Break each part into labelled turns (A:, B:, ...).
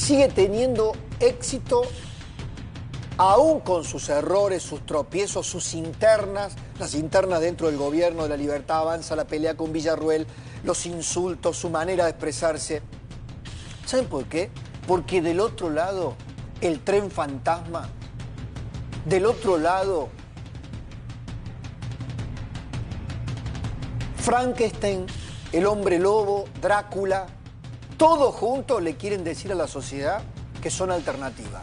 A: sigue teniendo éxito aún con sus errores, sus tropiezos, sus internas, las internas dentro del gobierno de La Libertad Avanza, la pelea con Villarruel, los insultos, su manera de expresarse. ¿Saben por qué? Porque del otro lado, el tren fantasma, del otro lado, Frankenstein, el hombre lobo, Drácula, todos juntos le quieren decir a la sociedad que son alternativa.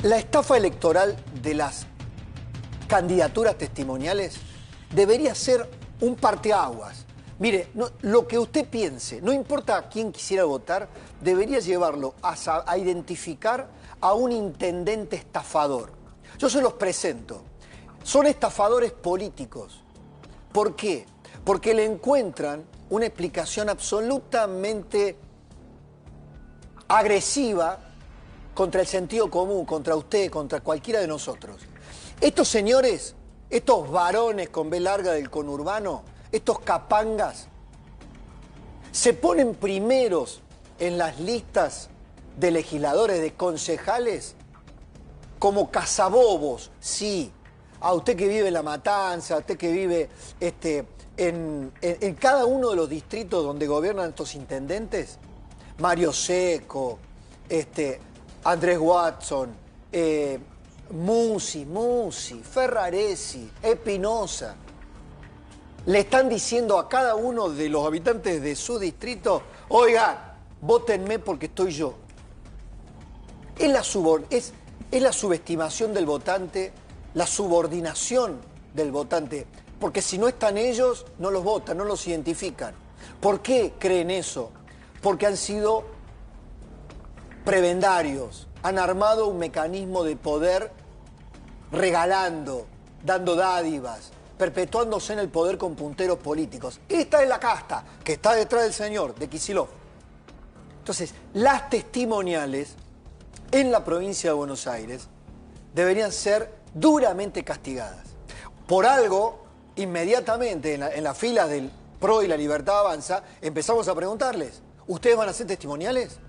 A: La estafa electoral de las candidaturas testimoniales debería ser un parteaguas. Mire, lo que usted piense, no importa a quién quisiera votar, debería llevarlo a identificar a un intendente estafador. Yo se los presento. Son estafadores políticos. ¿Por qué? Porque le encuentran una explicación absolutamente agresiva contra el sentido común, contra usted, contra cualquiera de nosotros. Estos señores, estos varones con B larga del conurbano, estos capangas, se ponen primeros en las listas de legisladores, de concejales, como cazabobos, sí. A usted que vive en La Matanza, a usted que vive en cada uno de los distritos donde gobiernan estos intendentes, Mario Seco, Andrés Watson, Musi, Ferraresi, Espinosa, le están diciendo a cada uno de los habitantes de su distrito, oigan, vótenme porque estoy yo. Es la subestimación del votante, la subordinación del votante, porque si no están ellos, no los votan, no los identifican. ¿Por qué creen eso? Porque han sido prebendarios, han armado un mecanismo de poder regalando, dando dádivas, perpetuándose en el poder con punteros políticos. Esta es la casta que está detrás del señor, de Kicillof. Entonces, las testimoniales en la provincia de Buenos Aires deberían ser duramente castigadas. Por algo, inmediatamente en las filas del PRO y La Libertad Avanza, empezamos a preguntarles, ¿ustedes van a ser testimoniales?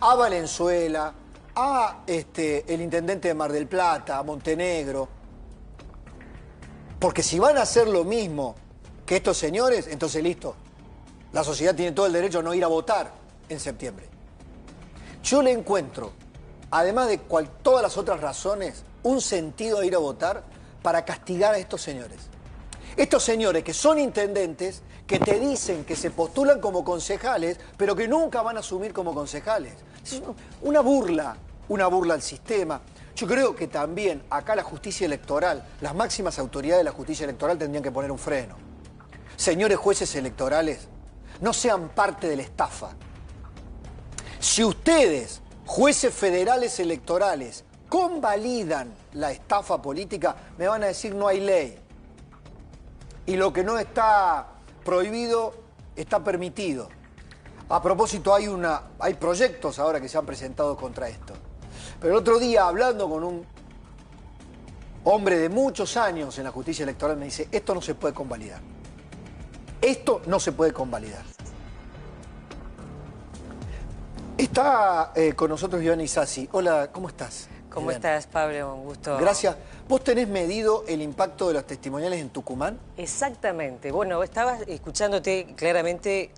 A: A Valenzuela, a el intendente de Mar del Plata, a Montenegro. Porque si van a hacer lo mismo que estos señores, entonces listo. La sociedad tiene todo el derecho a no ir a votar en septiembre. Yo le encuentro, además de todas las otras razones, un sentido a ir a votar para castigar a estos señores. Estos señores que son intendentes, que te dicen que se postulan como concejales, pero que nunca van a asumir como concejales. Es una burla al sistema. Yo creo que también acá la justicia electoral, las máximas autoridades de la justicia electoral tendrían que poner un freno. Señores jueces electorales, no sean parte de la estafa. Si ustedes, jueces federales electorales, convalidan la estafa política, me van a decir no hay ley. Y lo que no está prohibido está permitido. A propósito, hay proyectos ahora que se han presentado contra esto. Pero el otro día, hablando con un hombre de muchos años en la justicia electoral, me dice, esto no se puede convalidar. Esto no se puede convalidar. Está con nosotros Iván Isasi. Hola, ¿cómo estás?
B: ¿Cómo estás, Pablo? Un gusto.
A: Gracias. ¿Vos tenés medido el impacto de los testimoniales en Tucumán?
B: Exactamente. Bueno, estaba escuchándote claramente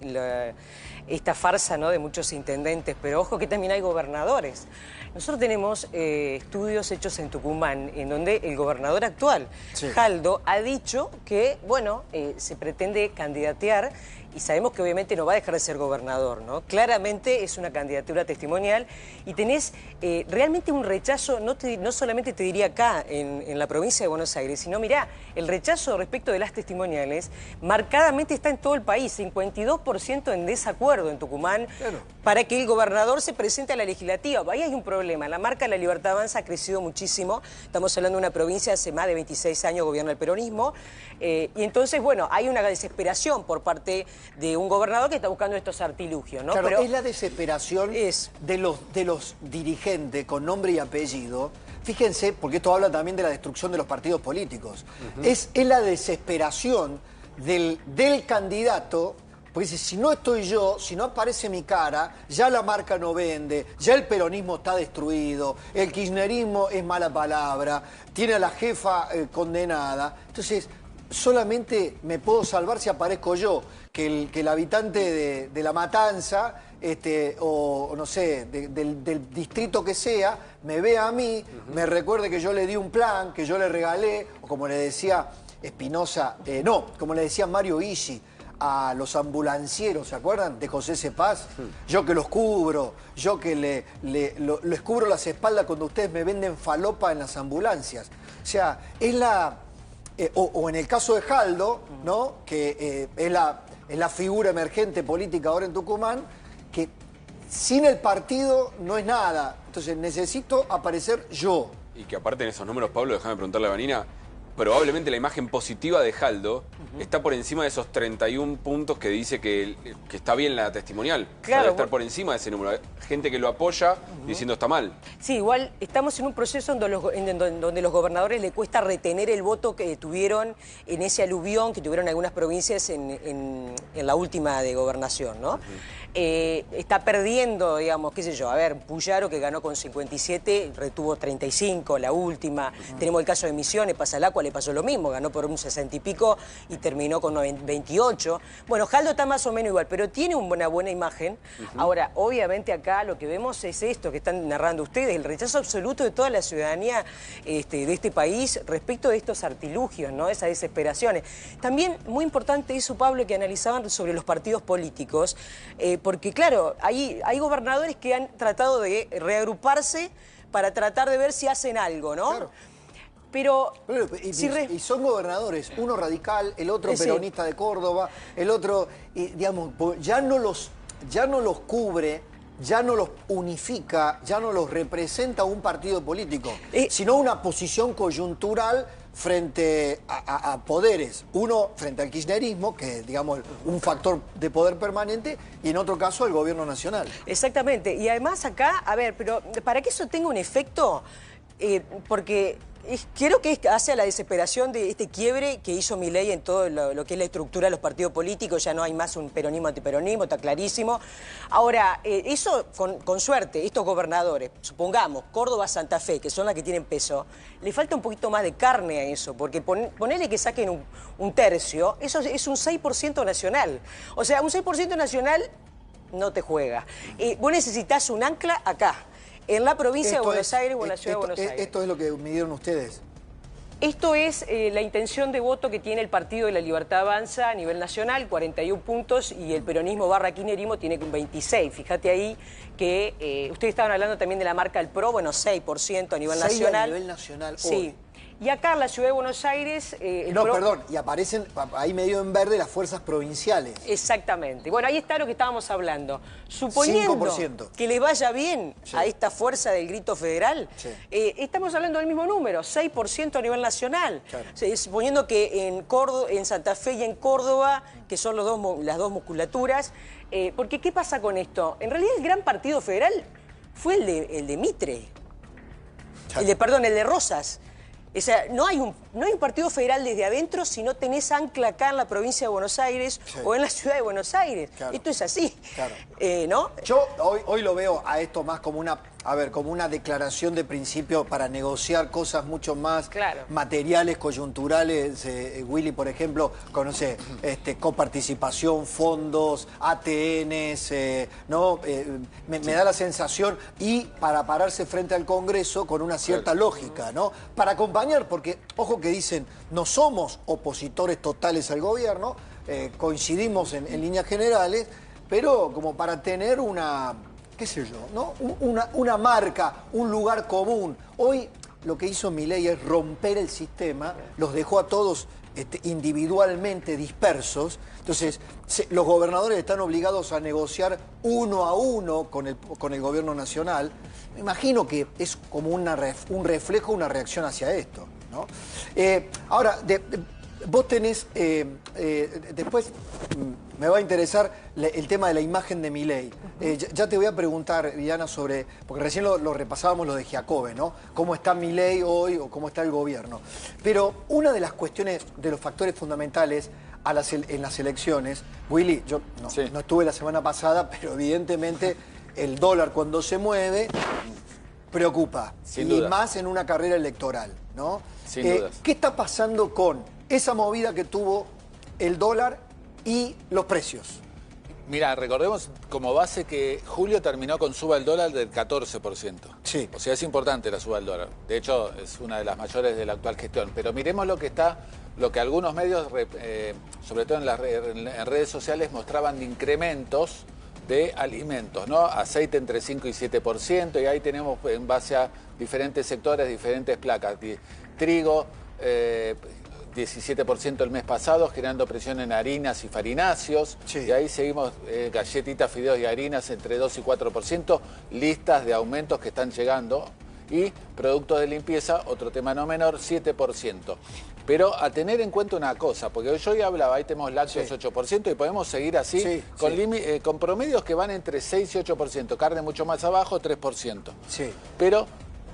B: esta farsa, ¿no?, de muchos intendentes, pero ojo que también hay gobernadores. Nosotros tenemos estudios hechos en Tucumán, en donde el gobernador actual, sí, Jaldo, ha dicho que, bueno, se pretende candidatear y sabemos que obviamente no va a dejar de ser gobernador, ¿no? Claramente es una candidatura testimonial y tenés realmente un rechazo, no solamente te diría acá en la provincia de Buenos Aires, sino mirá, el rechazo respecto de las testimoniales marcadamente está en todo el país, 52% en desacuerdo en Tucumán, claro, para que el gobernador se presente a la legislativa. Ahí hay un problema, la marca La Libertad Avanza ha crecido muchísimo, estamos hablando de una provincia hace más de 26 años gobierna el peronismo, y entonces, bueno, hay una desesperación por parte de un gobernador que está buscando estos artilugios, ¿no?
A: Claro, pero es la desesperación de los dirigentes con nombre y apellido. Fíjense, porque esto habla también de la destrucción de los partidos políticos. Es la desesperación del candidato Porque dice, si no estoy yo, si no aparece mi cara, ya la marca no vende, ya el peronismo está destruido, el kirchnerismo es mala palabra, tiene a la jefa condenada. Entonces, solamente me puedo salvar si aparezco yo, que el habitante de La Matanza, o no sé, del distrito que sea, me vea a mí, me recuerde que yo le di un plan, que yo le regalé, o como le decía Espinosa, como le decía Mario Isi a los ambulancieros, ¿se acuerdan? De José Cepaz. Yo que los cubro, yo que les cubro las espaldas cuando ustedes me venden falopa en las ambulancias. O sea, es la... o en el caso de Jaldo, ¿no? Que es la figura emergente política ahora en Tucumán, que sin el partido no es nada. Entonces necesito aparecer yo.
C: Y que aparte en esos números, Pablo, déjame preguntarle a Vanina, probablemente la imagen positiva de Jaldo está por encima de esos 31 puntos que dice que está bien la testimonial.
B: Claro,
C: debe estar por encima de ese número. Hay gente que lo apoya diciendo está mal.
B: Sí, igual estamos en un proceso en donde los gobernadores le cuesta retener el voto que tuvieron en ese aluvión que tuvieron algunas provincias en la última de gobernación, ¿no? Está perdiendo, digamos, qué sé yo, a ver, Puyaro que ganó con 57, retuvo 35, la última. Tenemos el caso de Misiones, Pasalacua le pasó lo mismo, ganó por un 60 y pico y terminó con 28. Bueno, Jaldo está más o menos igual, pero tiene una buena imagen. Ahora, obviamente acá lo que vemos es esto que están narrando ustedes, el rechazo absoluto de toda la ciudadanía de este país respecto de estos artilugios, ¿no? Esas desesperaciones. También muy importante eso, Pablo, que analizaban sobre los partidos políticos, porque claro, hay gobernadores que han tratado de reagruparse para tratar de ver si hacen algo, ¿no?
A: Claro.
B: Pero
A: y son gobernadores, uno radical, el otro peronista de Córdoba, el otro, digamos, ya no los cubre, ya no los unifica, ya no los representa un partido político, sino una posición coyuntural frente a poderes. Uno frente al kirchnerismo, que es, digamos, un factor de poder permanente, y en otro caso el gobierno nacional.
B: Exactamente. Y además acá, a ver, pero para que eso tenga un efecto, porque quiero que hace a la desesperación de este quiebre que hizo Milei en todo lo que es la estructura de los partidos políticos. Ya no hay más un peronismo antiperonismo, está clarísimo. Ahora, eso con suerte, estos gobernadores, supongamos, Córdoba, Santa Fe, que son las que tienen peso, le falta un poquito más de carne a eso, porque ponele que saquen un tercio, eso es un 6% nacional. O sea, un 6% nacional no te juega. Vos necesitas un ancla acá, en la provincia de Buenos Aires o en la ciudad de Buenos Aires.
A: Esto es lo que midieron ustedes.
B: Esto es la intención de voto que tiene el Partido de la Libertad Avanza a nivel nacional, 41 puntos, y el peronismo / kirchnerismo tiene 26. Fíjate ahí que ustedes estaban hablando también de la marca del PRO, bueno, 6% a nivel nacional.
A: A nivel nacional hoy.
B: Sí. Y acá en la ciudad de Buenos Aires...
A: perdón, y aparecen ahí medio en verde las fuerzas provinciales.
B: Exactamente. Bueno, ahí está lo que estábamos hablando. Suponiendo
A: 5%.
B: que le vaya bien a esta fuerza del grito federal, estamos hablando del mismo número, 6% a nivel nacional. Claro. Suponiendo que en Santa Fe y en Córdoba, que son las dos musculaturas, porque ¿qué pasa con esto? En realidad el gran partido federal fue el de Mitre, el de Rosas. O sea, no hay un partido federal desde adentro si no tenés ancla acá en la provincia de Buenos Aires o en la ciudad de Buenos Aires. Claro. Esto es así, ¿no?
A: Yo hoy lo veo a esto más como una declaración de principio para negociar cosas mucho más materiales, coyunturales. Willy, por ejemplo, conoce coparticipación, fondos, ATNs, ¿no? Me da la sensación, y para pararse frente al Congreso con una cierta lógica, ¿no? Para acompañar, porque, ojo que dicen, no somos opositores totales al gobierno, coincidimos en líneas generales, pero como para tener una... qué sé yo, ¿no? Una marca, un lugar común. Hoy lo que hizo Milei es romper el sistema, los dejó a todos individualmente dispersos. Entonces, los gobernadores están obligados a negociar uno a uno con el gobierno nacional. Me imagino que es como un reflejo, una reacción hacia esto, ¿no? Ahora, vos tenés, después me va a interesar el tema de la imagen de Milei. Ya te voy a preguntar, Diana, porque recién lo repasábamos lo de Giacobbe, ¿no? Cómo está Milei hoy o cómo está el gobierno. Pero una de las cuestiones, de los factores fundamentales, en las elecciones, Willy, yo no estuve la semana pasada, pero evidentemente el dólar cuando se mueve preocupa.
D: Sin
A: y
D: duda.
A: más en una carrera electoral, ¿no?
D: Sin dudas.
A: ¿Qué está pasando con esa movida que tuvo el dólar y los precios?
D: Mira, recordemos como base que julio terminó con suba del dólar del 14%.
A: Sí.
D: O sea, es importante la suba del dólar. De hecho, es una de las mayores de la actual gestión. Pero miremos lo que algunos medios, sobre todo en redes sociales, mostraban de incrementos de alimentos, ¿no? Aceite entre 5 y 7%, y ahí tenemos en base a diferentes sectores, diferentes placas. Trigo, 17% el mes pasado, generando presión en harinas y farináceos.
A: Sí.
D: Y ahí seguimos galletitas, fideos y harinas entre 2 y 4%, listas de aumentos que están llegando. Y productos de limpieza, otro tema no menor, 7%. Pero a tener en cuenta una cosa, porque yo ya hablaba, ahí tenemos lácteos 8% y podemos seguir así, con promedios que van entre 6 y 8%, carne mucho más abajo, 3%.
A: Sí.
D: Pero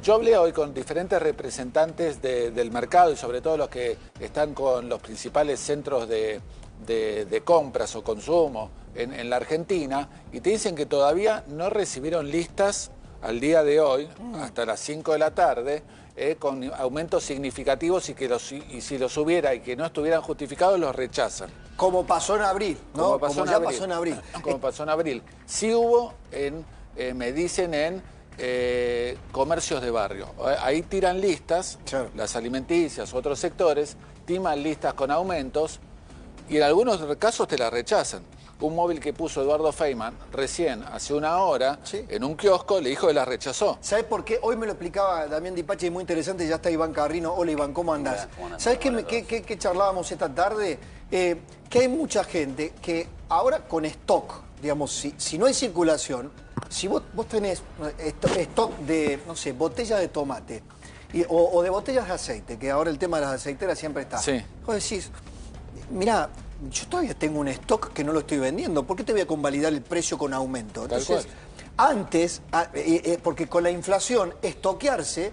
D: yo hablé hoy con diferentes representantes del mercado y sobre todo los que están con los principales centros de compras o consumo en la Argentina, y te dicen que todavía no recibieron listas al día de hoy, hasta las 5 de la tarde, con aumentos significativos y si los hubiera y que no estuvieran justificados, los rechazan.
A: Como pasó en abril, ¿no?
D: Como
A: ya pasó en abril.
D: Como pasó en abril. Sí hubo, me dicen, en comercios de barrio. Ahí tiran listas,
A: Claro.
D: las alimenticias, otros sectores, timan listas con aumentos y en algunos casos te la rechazan. Un móvil que puso Eduardo Feynman recién, hace una hora, en un kiosco, le dijo que la rechazó.
A: ¿Sabes por qué? Hoy me lo explicaba Damián Dipache, muy interesante, ya está Iván Carrino. Hola Iván, ¿cómo andás? ¿Sabes qué charlábamos esta tarde? Que hay mucha gente que ahora con stock, digamos, si no hay circulación, si vos tenés stock de, no sé, botellas de tomate o de botellas de aceite, que ahora el tema de las aceiteras siempre está.
D: Sí.
A: Vos decís, mirá, yo todavía tengo un stock que no lo estoy vendiendo. ¿Por qué te voy a convalidar el precio con aumento? Entonces, antes, porque con la inflación, estoquearse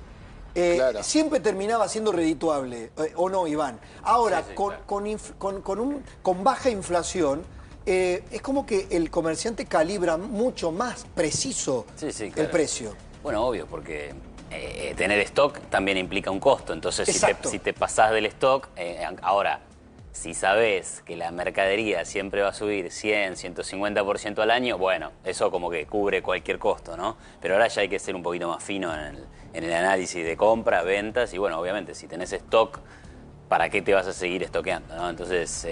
D: Claro.
A: siempre terminaba siendo redituable, ¿o no, Iván? Ahora,
E: Sí,
A: con baja inflación, es como que el comerciante calibra mucho más preciso
E: Sí,
A: el
E: claro.
A: precio.
E: Bueno, obvio, porque tener stock también implica un costo. Entonces,
A: Exacto.
E: si te pasás del stock, ahora, si sabés que la mercadería siempre va a subir 100, 150% al año, bueno, eso como que cubre cualquier costo, ¿no? Pero ahora ya hay que ser un poquito más fino en el análisis de compra, ventas, y bueno, obviamente, si tenés stock, ¿para qué te vas a seguir estoqueando, no? Entonces,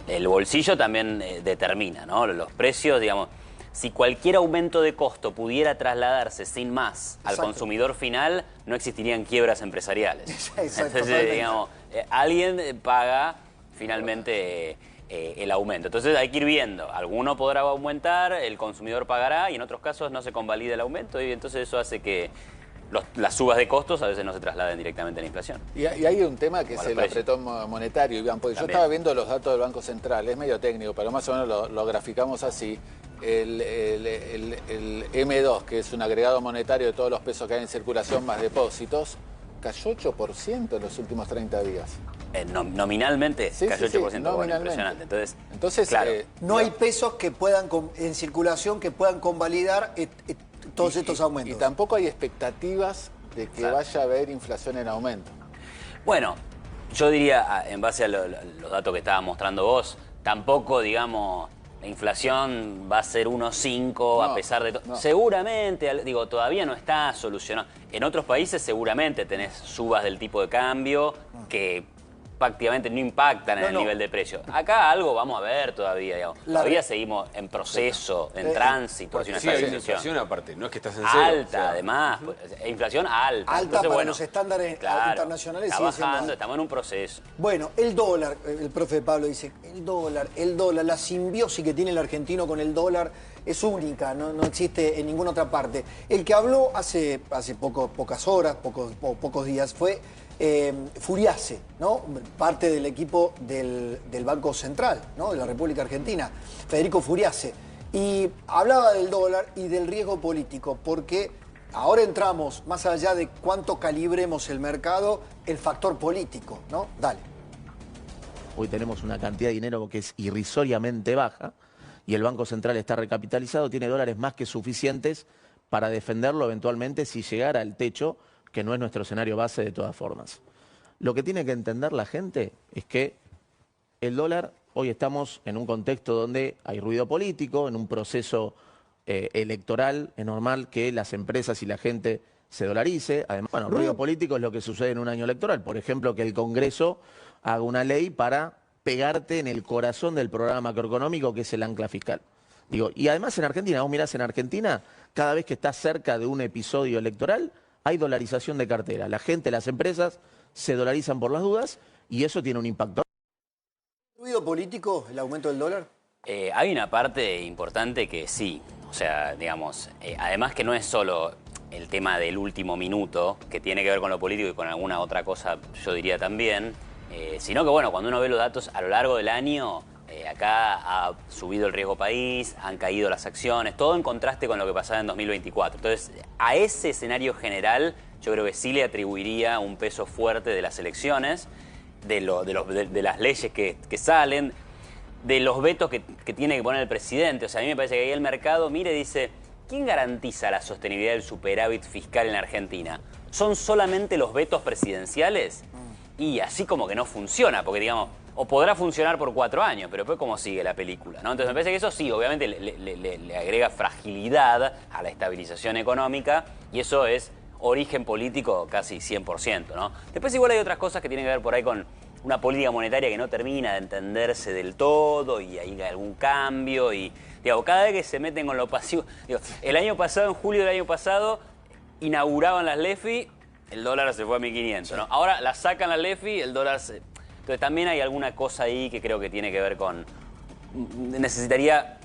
E: el bolsillo también determina, ¿no? Los precios, digamos, si cualquier aumento de costo pudiera trasladarse sin más al
A: Exacto.
E: consumidor final, no existirían quiebras empresariales.
A: Exacto,
E: Entonces,
A: totalmente.
E: digamos, alguien paga finalmente el aumento. Entonces hay que ir viendo. Alguno podrá aumentar, el consumidor pagará y en otros casos no se convalida el aumento y entonces eso hace que las subas de costos a veces no se trasladen directamente a la inflación.
D: Y hay un tema que es
E: Bueno,
D: el
E: precio.
D: apretón monetario, Iván, porque yo
E: También.
D: estaba viendo los datos del Banco Central, es medio técnico, pero más o menos lo graficamos así. El M2, que es un agregado monetario de todos los pesos que hay en circulación más depósitos, cayó 8% en los últimos 30 días.
E: Nominalmente
D: Sí,
E: cayó
D: sí, sí,
E: 8%, bueno,
D: nominalmente.
E: impresionante.
D: Entonces,
E: claro,
A: No hay pesos que puedan en circulación que puedan convalidar todos estos aumentos.
D: Y tampoco hay expectativas de que
E: Claro.
D: vaya a haber inflación en aumento.
E: bueno, yo diría, en base a los datos que estabas mostrando vos, tampoco, digamos, la inflación va a ser 1,5
D: No,
E: a pesar de todo.
D: no.
E: Seguramente, digo, todavía no está solucionado. En otros países seguramente tenés subas del tipo de cambio que prácticamente no impactan en el nivel de precio. Acá algo vamos a ver todavía, digamos. Todavía seguimos en proceso, en tránsito.
C: Porque
E: hacia
C: sí
E: una
C: hay una
E: estabilización.
C: inflación aparte, no es que estás en cero.
E: Alta,
C: o sea,
E: además, inflación alta.
A: Alta
E: Entonces,
A: para
E: bueno,
A: los estándares
E: claro,
A: internacionales
E: está
A: sigue siendo
E: bajando,
A: alta.
E: estamos en un proceso.
A: Bueno, el dólar, el profe Pablo dice, el dólar, la simbiosis que tiene el argentino con el dólar es única, no existe en ninguna otra parte. El que habló hace pocas horas, pocos días, fue Furiase, ¿no? Parte del equipo del Banco Central, ¿no? De la República Argentina, Federico Furiase. Y hablaba del dólar y del riesgo político, porque ahora entramos, más allá de cuánto calibremos el mercado, el factor político, ¿no? Dale.
F: hoy tenemos una cantidad de dinero que es irrisoriamente baja, y el Banco Central está recapitalizado, tiene dólares más que suficientes para defenderlo eventualmente si llegara al techo, que no es nuestro escenario base de todas formas. Lo que tiene que entender la gente es que el dólar, hoy estamos en un contexto donde hay ruido político, en un proceso electoral, es normal que las empresas y la gente se dolarice. Además, bueno, ruido político es lo que sucede en un año electoral. Por ejemplo, que el Congreso haga una ley para pegarte en el corazón del programa macroeconómico, que es el ancla fiscal. Digo, y además en Argentina, vos mirás en Argentina, cada vez que estás cerca de un episodio electoral, hay dolarización de cartera. La gente, las empresas se dolarizan por las dudas y eso tiene un impacto.
A: ¿Ruido político el aumento del dólar?
E: Hay una parte importante que sí, o sea, digamos, además que no es solo el tema del último minuto, que tiene que ver con lo político y con alguna otra cosa, yo diría también, sino que bueno, cuando uno ve los datos a lo largo del año, acá ha subido el riesgo país, han caído las acciones, todo en contraste con lo que pasaba en 2024. Entonces, a ese escenario general, yo creo que sí le atribuiría un peso fuerte de las elecciones, de las leyes que salen, de los vetos que tiene que poner el presidente. O sea, a mí me parece que ahí el mercado mire y dice, ¿quién garantiza la sostenibilidad del superávit fiscal en Argentina? ¿Son solamente los vetos presidenciales? Y así como que no funciona, porque digamos, o podrá funcionar por 4 años, pero después cómo sigue la película, ¿no? Entonces me parece que eso sí, obviamente le agrega fragilidad a la estabilización económica, y eso es origen político casi 100%, ¿no? Después igual hay otras cosas que tienen que ver por ahí con una política monetaria que no termina de entenderse del todo, y hay algún cambio, y digo, cada vez que se meten con lo pasivo, digo, el año pasado, en julio del año pasado, inauguraban las LEFI, el dólar se fue a 1.500, ¿no? Ahora la sacan las LEFI, el dólar se... Entonces también hay alguna cosa ahí que creo que tiene que ver con... Se necesitaría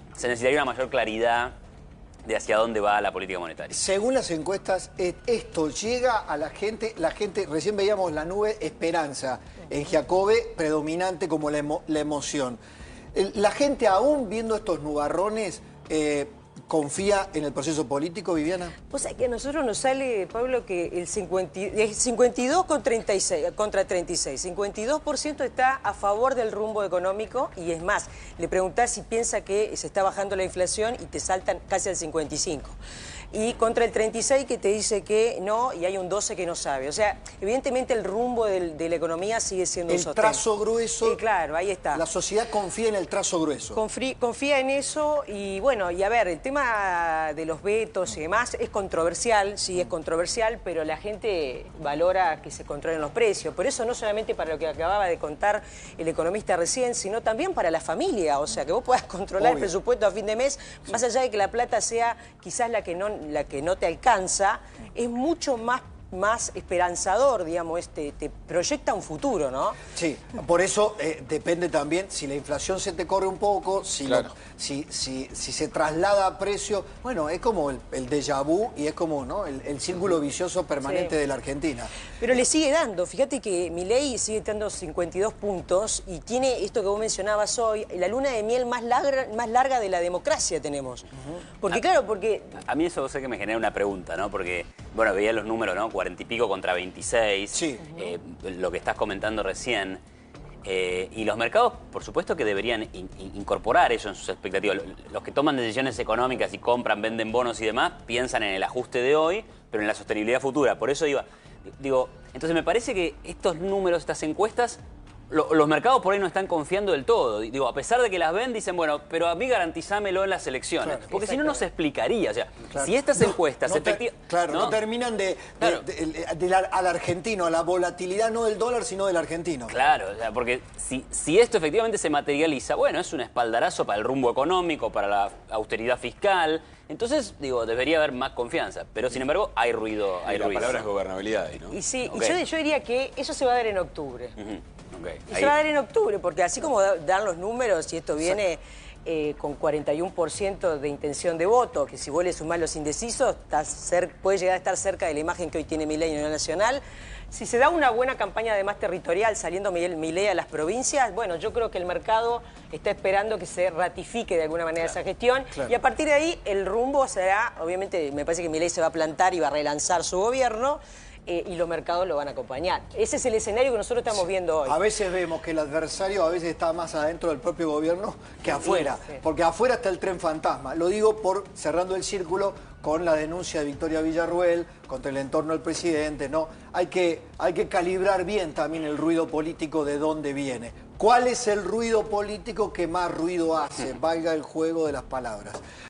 E: una mayor claridad de hacia dónde va la política monetaria.
A: Según las encuestas, esto llega a la gente, recién veíamos la nube esperanza en Giacobbe, predominante como la emoción. La gente aún viendo estos nubarrones, ¿confía en el proceso político, Viviana?
B: Pues que a nosotros nos sale, Pablo, que el 52 contra 36. 52% está a favor del rumbo económico, y es más, le preguntás si piensa que se está bajando la inflación y te saltan casi al 55. Y contra el 36 que te dice que no, y hay un 12 que no sabe. O sea, evidentemente el rumbo de la economía sigue siendo un sostén.
A: El trazo grueso.
B: Sí, claro, ahí está.
A: La sociedad confía en el trazo grueso.
B: Confía en eso, y bueno, y a ver, el tema de los vetos y demás es controversial, sí es controversial, pero la gente valora que se controlen los precios. Por eso no solamente para lo que acababa de contar el economista recién, sino también para la familia. O sea, que vos puedas controlar el presupuesto a fin de mes, más allá de que la plata sea quizás la que no te alcanza, es mucho más esperanzador, digamos, te proyecta un futuro, ¿no?
A: Sí, por eso depende también si la inflación se te corre un poco, si se traslada a precio. Bueno, es como el déjà vu y es como, ¿no?, el círculo vicioso permanente de la Argentina.
B: Pero le sigue dando, fíjate que Milei sigue dando 52 puntos y tiene esto que vos mencionabas hoy, la luna de miel más larga de la democracia tenemos. Porque claro, porque...
E: A mí eso sé que me genera una pregunta, ¿no? Porque, bueno, veía los números, ¿no? 40 y pico contra 26,
A: sí.
E: Lo que estás comentando recién. Y los mercados, por supuesto que deberían incorporar eso en sus expectativas. Los que toman decisiones económicas y compran, venden bonos y demás, piensan en el ajuste de hoy, pero en la sostenibilidad futura. Por eso digo, entonces me parece que estos números, estas encuestas, los mercados por ahí no están confiando del todo. Digo, a pesar de que las ven, dicen, bueno, pero a mí garantizámelo en las elecciones. Claro, porque si no, no se explicaría. O sea, si estas encuestas...
A: no terminan al argentino, a la volatilidad no del dólar, sino del argentino.
E: Claro, o sea, porque si esto efectivamente se materializa, bueno, es un espaldarazo para el rumbo económico, para la austeridad fiscal. Entonces, digo, debería haber más confianza. Pero, sin embargo, hay ruido.
C: La palabra es gobernabilidad, ¿no?
B: Y sí, yo diría que eso se va a dar en octubre. Y se va a dar en octubre, porque así como dan los números, y esto viene con 41% de intención de voto, que si vos le sumás los indecisos, puede llegar a estar cerca de la imagen que hoy tiene Milei en la nacional. Si se da una buena campaña además territorial saliendo Milei a las provincias, bueno, yo creo que el mercado está esperando que se ratifique de alguna manera esa gestión, y a partir de ahí el rumbo será, obviamente me parece que Milei se va a plantar y va a relanzar su gobierno, y los mercados lo van a acompañar. Ese es el escenario que nosotros estamos viendo hoy.
A: A veces vemos que el adversario a veces está más adentro del propio gobierno que afuera,
B: sí.
A: porque afuera está el tren fantasma. Lo digo por cerrando el círculo con la denuncia de Victoria Villarruel contra el entorno del presidente, ¿no? Hay que calibrar bien también el ruido político de dónde viene. ¿Cuál es el ruido político que más ruido hace? Valga el juego de las palabras.